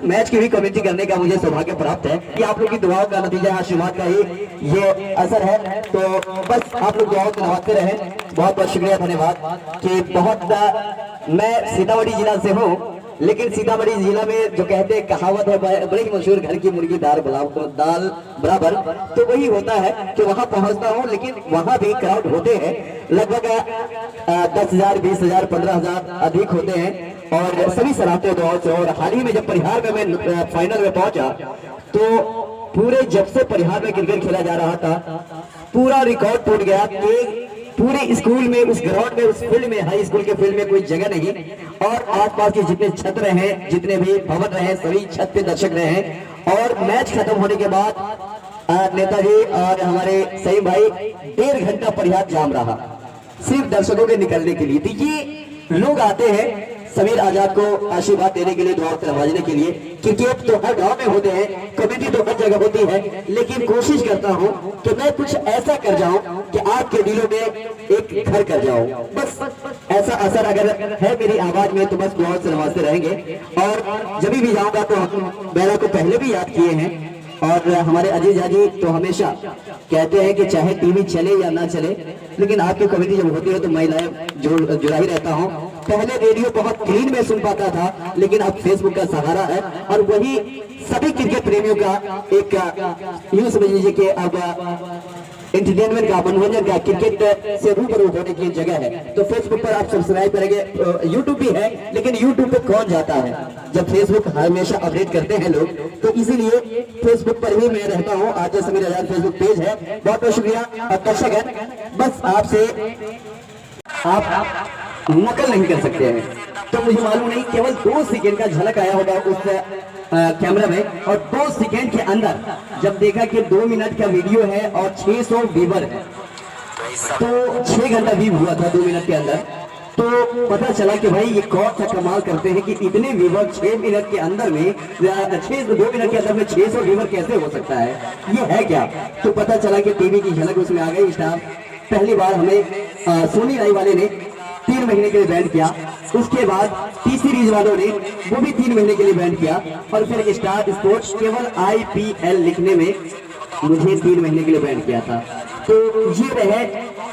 Match की भी commentary करने का मुझे सौभाग्य प्राप्त है कि आप लोग की दुआओं का नतीजा आशीर्वाद का ही ये असर है। तो बस आप लोग दुआओं को नवाजते रहे। बहुत बहुत शुक्रिया, धन्यवाद। कि बहुत मैं सीतामढ़ी जिला से हूँ, लेकिन सीतामढ़ी जिला में जो कहते हैं कहावत है बड़ी मशहूर, घर की मुर्गी दाल बराबर, तो वही होता है कि वहां पहुंचता हूं, लेकिन वहां भी क्राउड होते हैं लगभग 10,000, 20,000, 15,000 अधिक होते हैं और सभी सराहते दुआओं से। और हाल ही में जब परिहार में मैं फाइनल में पहुंचा तो पूरे जब से परिहार में क्रिकेट खेला जा रहा था पूरा रिकॉर्ड टूट गया कि पूरे स्कूल में, उस ग्राउंड में, उस फील्ड में, हाई स्कूल के फील्ड में कोई जगह नहीं और आसपास के जितने छत रहे, जितने भी भवन रहे, सभी छत पे दर्शक रहे। और मैच खत्म होने के बाद नेताजी और हमारे सईम भाई 1.5 घंटा परिहार जाम रहा सिर्फ दर्शकों के निकलने के लिए। देखिए लोग आते हैं समीर आजाद को आशीर्वाद देने के लिए, दुआ से नवाजने के लिए। क्रिकेट तो हर गांव में होते हैं, कमेटी तो हर जगह होती है, लेकिन कोशिश करता हूं कि मैं कुछ ऐसा कर जाऊं कि आपके दिलों में एक घर कर जाऊं। बस ऐसा असर अगर है मेरी आवाज में तो बस दुआ से नवाजते रहेंगे। और जब भी जाऊंगा तो मैंने को पहले भी याद किए हैं और हमारे अजीज हाजी तो हमेशा कहते हैं कि चाहे टीवी चले या ना चले, लेकिन आपकी कमेटी जब होती है तो मैं लाइव जुड़ा ही रहता हूं। पहले रेडियो बहुत क्लीन में सुन पाता था, लेकिन अब फेसबुक का सहारा है और वही सभी क्रिकेट प्रेमियों का एक यूं समझ लीजिए कि अब एंटरटेनमेंट का, मनोरंजन का, क्रिकेट से रूबरू होने की जगह है। तो फेसबुक पर आप सब्सक्राइब करेंगे, यूट्यूब भी है, लेकिन यूट्यूब पे कौन जाता है जब फेसबुक हमेशा अपडेट करते हैं लोग, तो इसीलिए फेसबुक पर ही मैं रहता हूँ। आज समीर आजाद फेसबुक पेज है। बहुत बहुत शुक्रिया। और दर्शक है, बस आपसे आप नकल नहीं कर सकते हैं, तो मुझे मालूम नहीं, केवल 2 सेकेंड का झलक आया होगा उस कैमरा में और 2 सेकेंड के अंदर जब देखा कि 2 मिनट का वीडियो है और 600 व्यूअर है, तो 6 घंटा व्यू हुआ था 2 मिनट के अंदर। तो पता चला कि भाई ये कौन सा कमाल करते हैं कि इतने व्यूअर 6 मिनट के अंदर में, 2 मिनट के अंदर में 600 व्यूअर कैसे हो सकता है, ये है क्या। तो पता चला कि टीवी की झलक उसमें आ गई। स्टार पहली बार हमें सोनी लाइव वाले ने 3 महीने के लिए बैंड किया, उसके बाद टी सीरीज वालों ने वो भी 3 महीने के लिए बैंड किया और फिर स्टार स्पोर्ट्स केवल IPL लिखने में मुझे 3 महीने के लिए बैंड किया था। तो ये रहे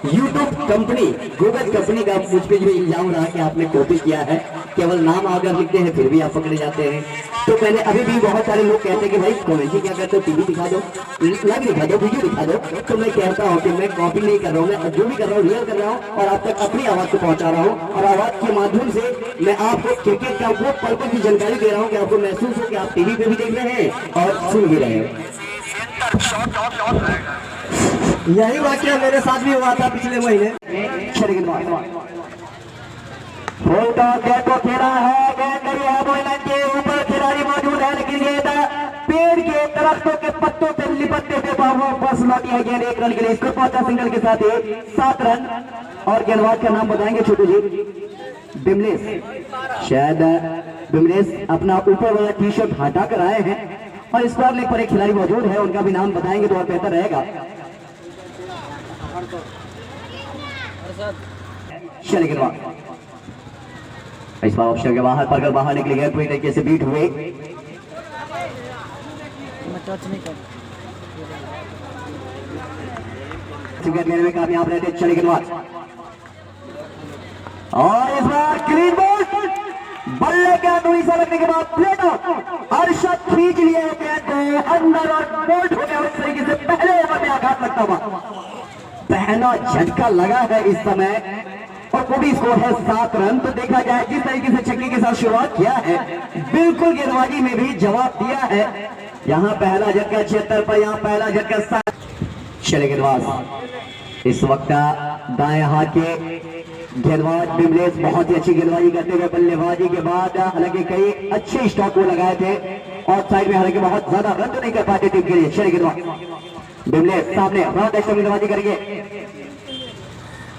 यूट्यूब कंपनी, गूगल कंपनी का मुझ पे जो इल्जाम रहा कि आपने कॉपी किया है, केवल नाम अगर लिखते हैं फिर भी आप पकड़े जाते हैं। तो मैंने अभी भी बहुत सारे लोग कहते हैं कि भाई कॉमेडी क्या करते हो, टीवी दिखा दो, लाइव दिखा दो, वीडियो दिखा दो। तो मैं कहता हूँ कि मैं कॉपी नहीं कर रहा हूँ, मैं जो भी कर रहा हूँ रियल कर रहा हूँ और आप तक अपनी आवाज को पहुंचा रहा हूँ। और आवाज के माध्यम से मैं आपको क्रिकेट का वो पल पल की जानकारी दे रहा हूँ कि आपको महसूस हो कि आप टीवी पे भी देख रहे हैं और सुन भी रहे हैं। यही वाक्य मेरे साथ भी हुआ था पिछले महीने। को खेला है, के ऊपर खिलाड़ी मौजूद है, लेकिन ये पेड़ के दरख्तों के पत्तों से लिपटते हुए बस लौटी है गेंद 1 रन के लिए। स्कोर पहुंचा सिंगल के साथ 7 रन। और गेंदबाज का नाम बताएंगे छोटू जी, बिमलेश। शायद बिमलेश अपना ऊपर वाला टी शर्ट हटा कर आए हैं और स्क्वायर लेग पर एक खिलाड़ी मौजूद है, उनका भी नाम बताएंगे तो और बेहतर रहेगा। इस बार ऑप्शन के बाहर पकड़ बाहर निकले गए, पूरी तरीके से बीट हुए। लेने में कामयाब रहते चले गेंदबाज और इस बार क्लीन बॉल, बल्ले के अंदर इसे लगने के बाद प्लेट अर्शद खींच लिए अंदर और बोल्ट हो गया। इस तरीके से पहले ओवर में आघात लगता हुआ पहला झटका लगा है इस समय और वो भी स्कोर है 7 रन। तो देखा जाए जिस तरीके से छक्के के साथ शुरुआत किया है, बिल्कुल गेंदबाजी में भी जवाब दिया है। यहाँ पहला झटका 76 पर, यहाँ पहला झटका 7। चले गेंदबाज इस वक्त दाएं हाथ के गेंदबाज बिमलेश बहुत ही अच्छी गेंदबाजी करते हुए बल्लेबाजी के बाद हालांकि कई अच्छे स्टॉक को लगाए थे और साइड में, हालांकि बहुत ज्यादा रन तो नहीं कर पाते टीम के लिए। चले गेंदबाज बिमलेश सामने गेंदबाजी करेंगे।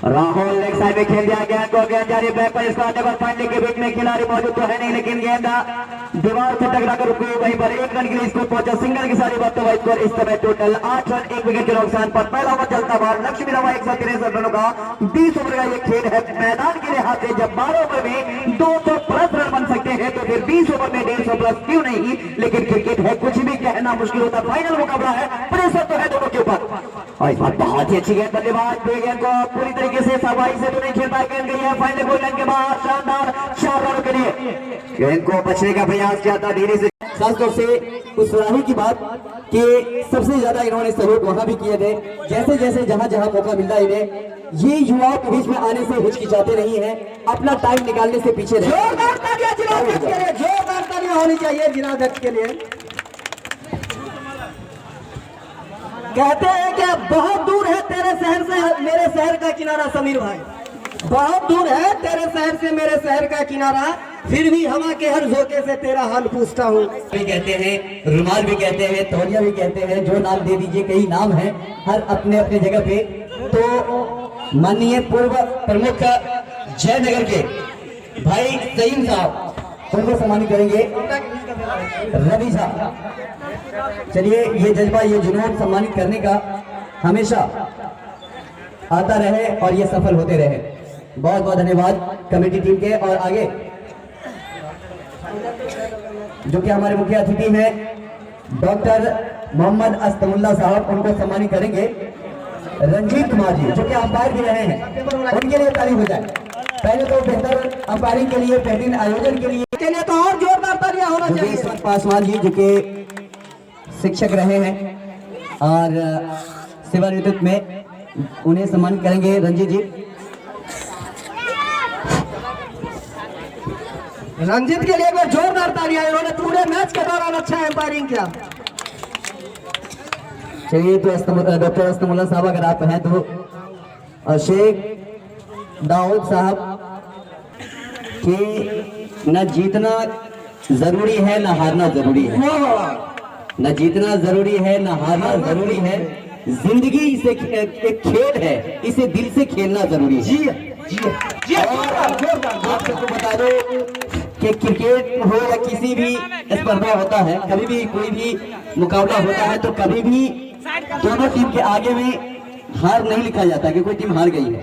राहुल लेग साइड में खेल दिया गेंद को, गेंद जा रही बैक पर, इसका नेवर फाइंडिंग के बीच में खिलाड़ी मौजूद तो है नहीं, लेकिन गेंद दीवार से टकरा कर रुकी वहीं पर 1 रन के लिए स्कोर पहुंचा सिंगल के साथ बात। स्कोर इस समय टोटल 8 रन 1 विकेट के नुकसान पर। पहला ओवर चलता बाहर, लक्ष्मी रवा 163 रनों का 20 ओवर का ये खेल है। मैदान के लिहाज से जब 12 ओवर में 200 प्लस रन बन सकते हैं है तो फिर 20 ओवर में 150 प्लस क्यों नहीं। लेकिन क्रिकेट है, कुछ भी कहना मुश्किल होता, फाइनल मुकाबला है, प्रेशर तो है दोनों के ऊपर। और इस बार बहुत ही अच्छी गेंद, बल्लेबाज गेंद को पूरी तरीके से सफाई से तो नहीं खेल पाए, गेंद गई है फाइनल गोल लाइन के बाहर, शानदार 4 रनों के लिए गेंद को बचने का प्रयास किया था धीरे से। खासतौर से उस राही की बात कि सबसे ज्यादा इन्होंने सहयोग वहां भी किए थे, जैसे जैसे जहां जहां मौका मिलता इन्हें, ये युवाओं के बीच में आने से हिचकिचाते नहीं है, अपना टाइम निकालने से पीछे नहीं। जोरदार तालियां होनी चाहिए जिनादत के लिए। कहते हैं कि बहुत दूर है तेरे शहर से मेरे शहर का किनारा, समीर भाई बहुत दूर है तेरे शहर से मेरे शहर का किनारा, फिर भी हवा के हर झोंके से तेरा हाल पूछता हूँ। भी कहते हैं, रुमाल भी कहते हैं, तौलिया भी कहते हैं, जो नाम दे दीजिए, कई नाम है हर अपने अपने जगह पे। तो माननीय पूर्व प्रमुख जयनगर के भाई सईम साहब, उनको सम्मानित करेंगे रवि साहब। चलिए, ये जज्बा, ये जुनून सम्मानित करने का हमेशा आता रहे और ये सफल होते रहे। बहुत बहुत धन्यवाद कमेटी टीम के। और आगे जो कि हमारे मुख्य अतिथि हैं डॉक्टर मोहम्मद अस्तमुल्ला साहब, उनको सम्मानित करेंगे रंजीत कुमार जी, जो कि अंपायर भी रहे हैं, उनके लिए तारीफ हो जाए। पहले तो बेहतर अंपायरिंग के लिए, बेहतरीन आयोजन के लिए तो और जोरदार तालियां होना चाहिए। पासवान जी जो कि शिक्षक रहे हैं और सेवानिवृत्त में, उन्हें सम्मानित करेंगे रंजीत जी। रंजीत के लिए एक जोरदार तालियां, इन्होंने पूरे मैच के दौरान अच्छा एम्पायरिंग किया। चलिए, तो डॉक्टर अस्तमुल्ला साहब अगर आप हैं तो शेख दाऊद साहब कि न जीतना जरूरी है न हारना जरूरी है, न जीतना जरूरी है न हारना जरूरी है, जिंदगी इसे एक खेल है, इसे दिल से खेलना जरूरी है। जी जी। आप सबको बता दो कि क्रिकेट हो या किसी भी स्पर्धा होता है, कभी भी कोई भी मुकाबला होता है तो कभी भी दोनों टीम के आगे में हार नहीं लिखा जाता कि कोई टीम हार गई है,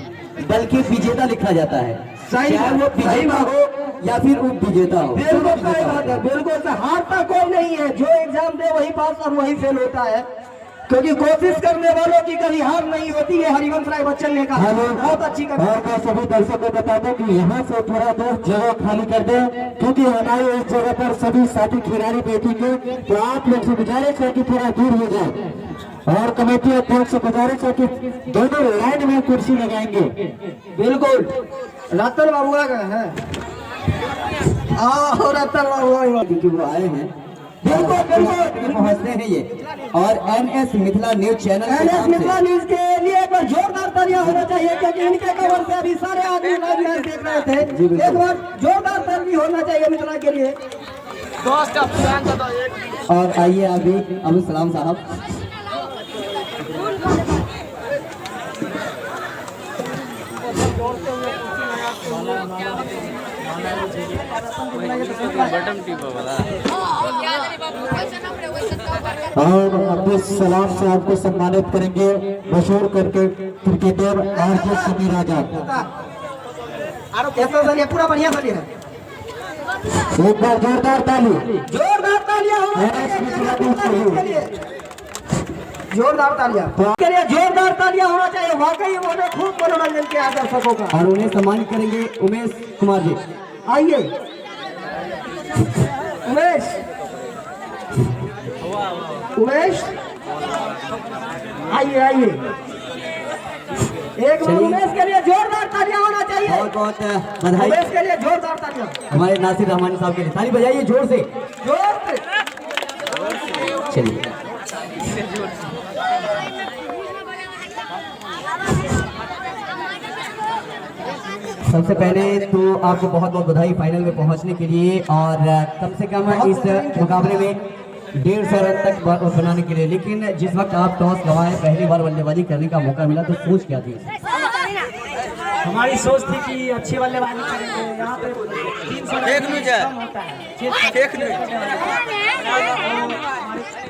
बल्कि विजेता लिखा जाता है, चाहे वो विजेता हो या फिर उप विजेता हो। बिल्कुल सही बात है, बिल्कुल। हारता कोई नहीं है, जो एग्जाम दे वही पास और वही फेल होता है, क्योंकि कोशिश करने वालों की कभी हार नहीं होती है। हरिवंश राय बच्चन ने कहा, बहुत अच्छी कहा। सभी दर्शकों को बता दें कि यहाँ से थोड़ा देर जगह खाली कर दें, क्योंकि हमारे इस जगह पर सभी साथी खिलाड़ी बैठेंगे, तो आप लोग से गुजारिश है कि थोड़ा दूर हो जाए। और कमेटी अध्यक्ष से गुजारिश है कि दोनों लाइन में कुर्सी लगाएंगे। बिल्कुल, रतन बाबू आ गए हैं, रतन बाबू वो आए हैं, बिल्कुल बिल्कुल पहुंचते हैं ये। और NS Mithila news channel, NS Mithila news के लिए एक बार जोरदार तालियां होना चाहिए, क्योंकि इनके कवर से अभी सारे आदमी लाइव मैच देख रहे थे। एक बार जोरदार ताली होना चाहिए मिथिला के लिए। और आइए अभी अबू सलाम साहब। और अब्दुल सलाम साहब को सम्मानित करेंगे मशहूर करके क्रिकेटर RJ समीर आजाद। पूरा बढ़िया है, एक बार जोरदार ताली, जोरदार तालियां, जोरदार तालियां के लिए जोरदार तालियां होना चाहिए। वाकई उन्होंने खूब मनोरंजन किया दर्शकों का। और उन्हें सम्मानित करेंगे उमेश कुमार जी। आइए उमेश, उमेश आइए आइए, एक बार उमेश के लिए जोरदार तालियां होना चाहिए। बहुत बहुत बधाई उमेश के लिए, जोरदार तालियां। हमारे नासिर रहमानी साहब के लिए ताली बजाइए जोर से, जोर से। चलिए, सबसे पहले तो आपको बहुत बहुत बधाई फाइनल में पहुंचने के लिए, और कम से कम इस मुकाबले में 150 रन तक बनाने के लिए। लेकिन जिस वक्त आप टॉस गंवाए, पहली बार बल्लेबाजी करने का मौका मिला, तो सोच क्या थी? हमारी सोच थी कि अच्छी बल्लेबाजी करेंगे, यहाँ पे 300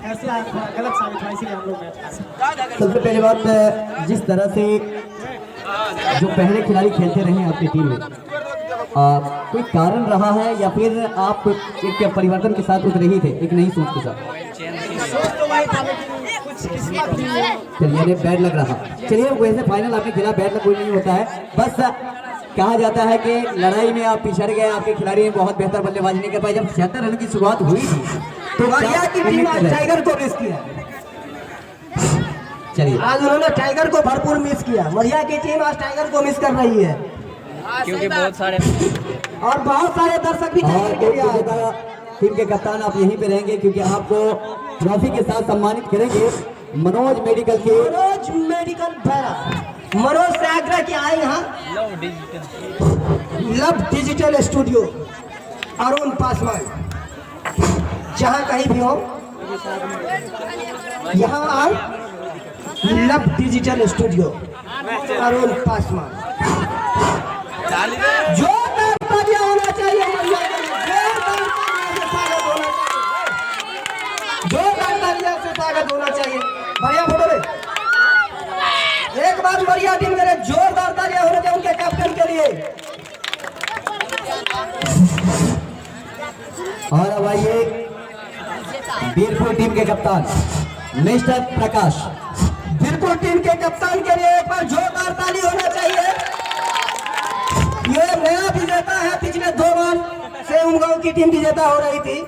ऐसे गलत साबित हुआ, इसीलिए हम लोग। सबसे पहले बात, जिस तरह से जो पहले खिलाड़ी खेलते रहे आपकी टीम में, कोई कारण रहा है या फिर आप एक परिवर्तन के साथ उतरे ही थे, एक नई सोच के साथ? सोच तो वही था लेकिन कुछ किस्मत भी है। चलिए बैड लग रहा। चलिए वैसे फाइनल आपके खिलाफ बैड लग कोई नहीं होता है, बस कहा जाता है कि लड़ाई में आप पिछड़ गए, आपके खिलाड़ी ने बहुत बेहतर बल्लेबाजी नहीं कर पाए। जब 76 रन की शुरुआत हुई थी तो बढ़िया की टीम आज टाइगर को मिस किया। चलिए आज उन्होंने टाइगर को भरपूर मिस किया। बढ़िया की टीम आज टाइगर को मिस कर रही है क्योंकि बहुत सारे दर्शक भी और टीम के कप्तान आप यहीं पे रहेंगे क्योंकि आपको ट्रॉफी के साथ सम्मानित करेंगे मनोज मेडिकल के मनोज से आग्रह किया है यहाँ love digital studio Arun Paswan, जहाँ कहीं भी हो यहाँ आओ। Love digital studio Arun Paswan, जोरदार तालियां होना चाहिए, जोरदार तालियां से स्वागत होना चाहिए। बढ़िया फोटो ले एक बार बढ़िया टीम करे, जोरदार तालियां होने चाहिए उनके कैप्टन के लिए। और अब आइए वीरपुर टीम के कप्तान मिस्टर प्रकाश। वीरपुर टीम के कप्तान के लिए एक बार जोरदार ताली होना चाहिए। ये नया विजेता है, पिछले 2 बार से उमगांव की टीम विजेता हो रही थी,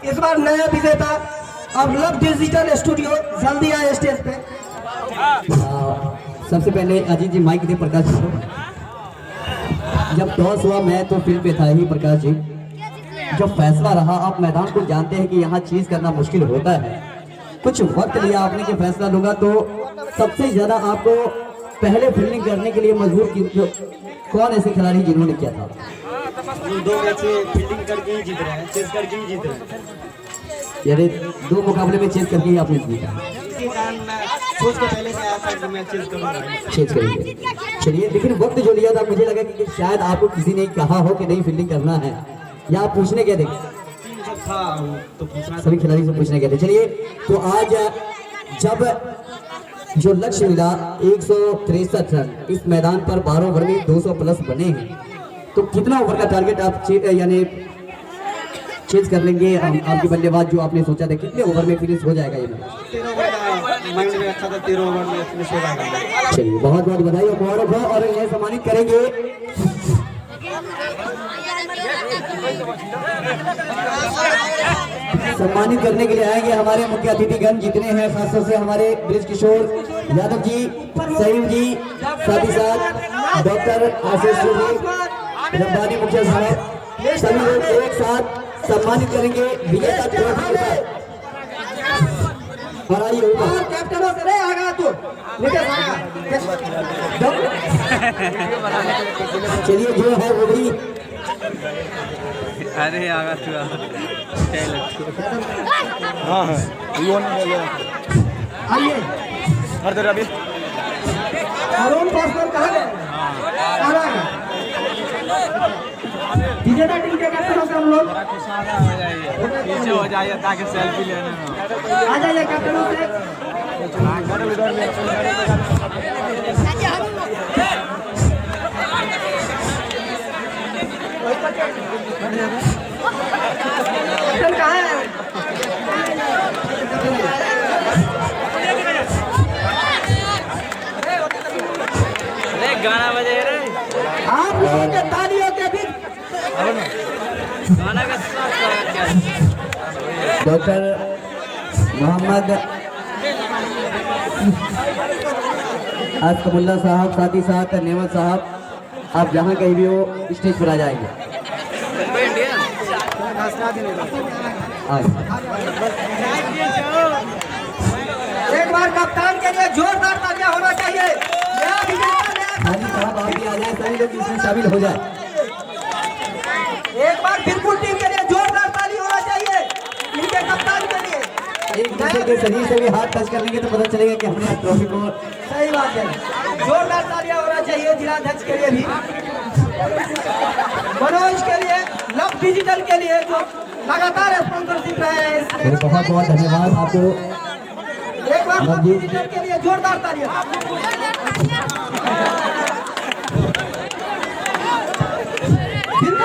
इस बार नया विजेता। अब लव डिजिटल स्टूडियो जल्दी आए स्टेज पे। सबसे पहले अजीत जी माइक दे प्रकाश जी को। जब टॉस हुआ मैं तो फील्ड पे था ही प्रकाश जी, जब फैसला रहा आप मैदान को जानते हैं कि यहाँ चीज करना मुश्किल होता है, कुछ वक्त लिया आपने कि फैसला लूंगा, तो सबसे ज्यादा आपको पहले फील्डिंग करने के लिए मजबूर कौन ऐसे खिलाड़ी जिन्होंने किया था? 2 मैच फील्डिंग करके ही जीत रहे हैं, चेस करके ही जीत रहे हैं। यानी 2 मुकाबले में चेज करके ही आपने जीता। इसी कारण मैं सोच के पहले से आया था कि मैं चेस करूंगा, चेज करेंगे। चलिए लेकिन वक्त जो लिया था मुझे लगा कि शायद आपको किसी ने कहा हो कि नहीं फील्डिंग करना है, या आप पूछने गए थे? टीम जब था तो पूछना सभी खिलाड़ी से पूछने गए थे। चलिए तो आज जब जो लक्ष्य मिला 163 रन इस मैदान पर 12 ओवर में 200 प्लस बने हैं, तो कितना ओवर का टारगेट आप यानी चेज कर लेंगे? आपके बल्लेबाज जो आपने सोचा था कितने ओवर में फिनिश हो जाएगा ये मैच? 13 ओवर का माइंड में अच्छा था, 13 ओवर में फिनिश हो जाएगा। चलिए बहुत बहुत बधाई और मुबारक हो, और इन्हें सम्मानित करेंगे सम्मानित करने के लिए आएंगे हमारे मुख्य अतिथिगण जितने हैं, खासतौर से हमारे ब्रिज किशोर यादव जी, सईम जी, साथ ही साथ डॉक्टर आशीष जी, रब्बानी मुखिया साहब, सभी लोग एक साथ सम्मानित करेंगे विजेता ट्रॉफी के साथ। और आइए ऊपर कैप्टनों से नहीं आगा तू निकल आगा। चलिए जो है वो भी अरे आगा तू हाँ ये आइए हर तरह अभी अरुण पासवान कहाँ गए? आ रहा है विजेता टीम के कैप्टन से हम लोग पीछे हो जाइए ताकि सेल्फी लेने में आ जाइए कैप्टनों से। कैप्टन कहाँ है? अरे गाना बजे रे, आप लोगों के तालियों के बीच गाना का साथ क्या डॉक्टर मोहम्मद आसफुल्ला साहब, साथ ही साथ नेमत साहब, आप जहाँ कहीं भी हो स्टेज पर आ जाएंगे। एक बार कप्तान के लिए जोरदार तालियां होना चाहिए। नया विजेता, नया खाली साहब आप भी आ जाए, सभी लोग इसमें शामिल हो जाए। एक बार बिल्कुल टीम के लिए जोरदार ताली होना चाहिए, इनके कप्तान के लिए। एक दूसरे के शरीर से भी हाथ टच कर लेंगे तो पता चलेगा कि हमने ट्रॉफी को। सही बात है, जोरदार तालियां होना चाहिए जिलाध्यक्ष के लिए भी, मनोज के लिए, लव डिजिटल के लिए जो लगातार स्पॉन्सरशिप रहे हैं इसमें। बहुत बहुत धन्यवाद आपको। एक बार लव डिजिटल के लिए जोरदार तालियां। बिल्कुल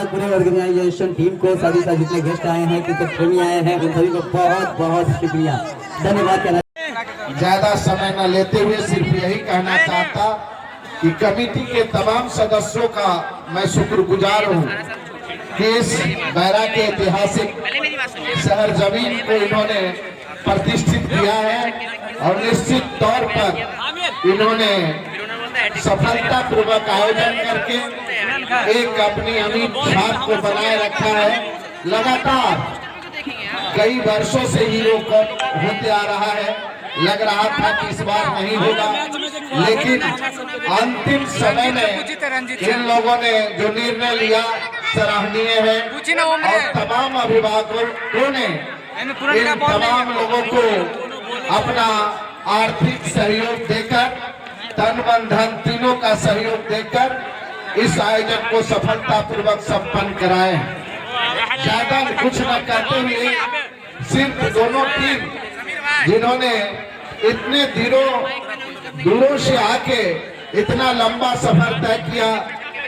धन्यवाद पूरे ऑर्गेनाइजेशन टीम को, साथ ही साथ जितने गेस्ट आए हैं, क्रिकेट प्रेमी आए हैं, उन सभी को बहुत बहुत शुक्रिया, धन्यवाद कहना। ज्यादा समय न लेते हुए सिर्फ यही कहना चाहता कि कमेटी के तमाम सदस्यों का मैं शुक्रगुजार हूँ कि इस बैरा के ऐतिहासिक शहर जमीन को इन्होंने प्रतिष्ठित किया है और निश्चित तौर पर इन्होंने सफलता पूर्वक आयोजन करके एक अपनी अमिट छाप को बनाए रखा है। लगातार कई वर्षों से ही वो होते आ रहा है, लग रहा था कि इस बार नहीं होगा, लेकिन अंतिम समय में इन लोगों ने जो निर्णय लिया सराहनीय है और तमाम अभिभावकों ने इन तमाम लोगों को अपना आर्थिक सहयोग देकर, तन मन धन तीनों का सहयोग देकर इस आयोजन को सफलता पूर्वक संपन्न कराए। ज्यादा कुछ न करते हुए सिर्फ दोनों टीम जिन्होंने इतने दूरों से आके इतना लंबा सफर तय किया,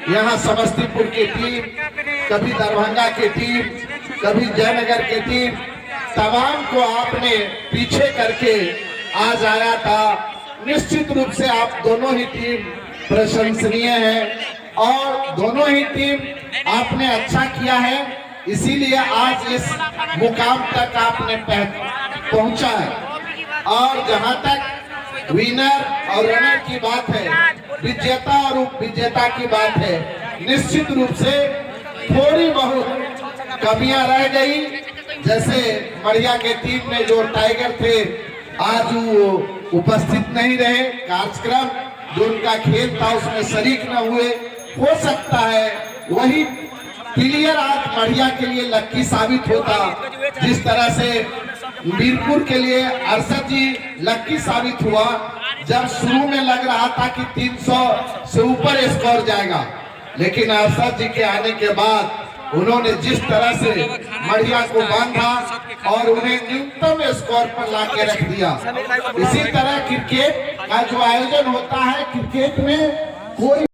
यहाँ समस्तीपुर की टीम, कभी दरभंगा की टीम, कभी जयनगर की टीम, तमाम को आपने पीछे करके आज आया था। निश्चित रूप से आप दोनों ही टीम प्रशंसनीय है और दोनों ही टीम आपने अच्छा किया है, इसीलिए आज इस मुकाम तक आपने पहुंचा है। और जहां तक विनर और रनर की बात है, विजेता और उप विजेता की बात है, निश्चित रूप से थोड़ी बहुत कमियां रह गई। जैसे मढ़िया के टीम में जो टाइगर थे आज वो उपस्थित नहीं रहे, कार्यक्रम जो उनका खेल था उसमें शरीक न हुए। हो सकता है वही प्लेयर आज मढ़िया के लिए लक्की साबित होता, जिस तरह से मीरपुर के लिए अरशद जी लक्की साबित हुआ। जब शुरू में लग रहा था कि 300 से ऊपर स्कोर जाएगा, लेकिन अरशद जी के आने के बाद उन्होंने जिस तरह से मढ़िया को बांधा और उन्हें न्यूनतम स्कोर पर लाके रख दिया। इसी तरह क्रिकेट का जो आयोजन होता है, क्रिकेट में कोई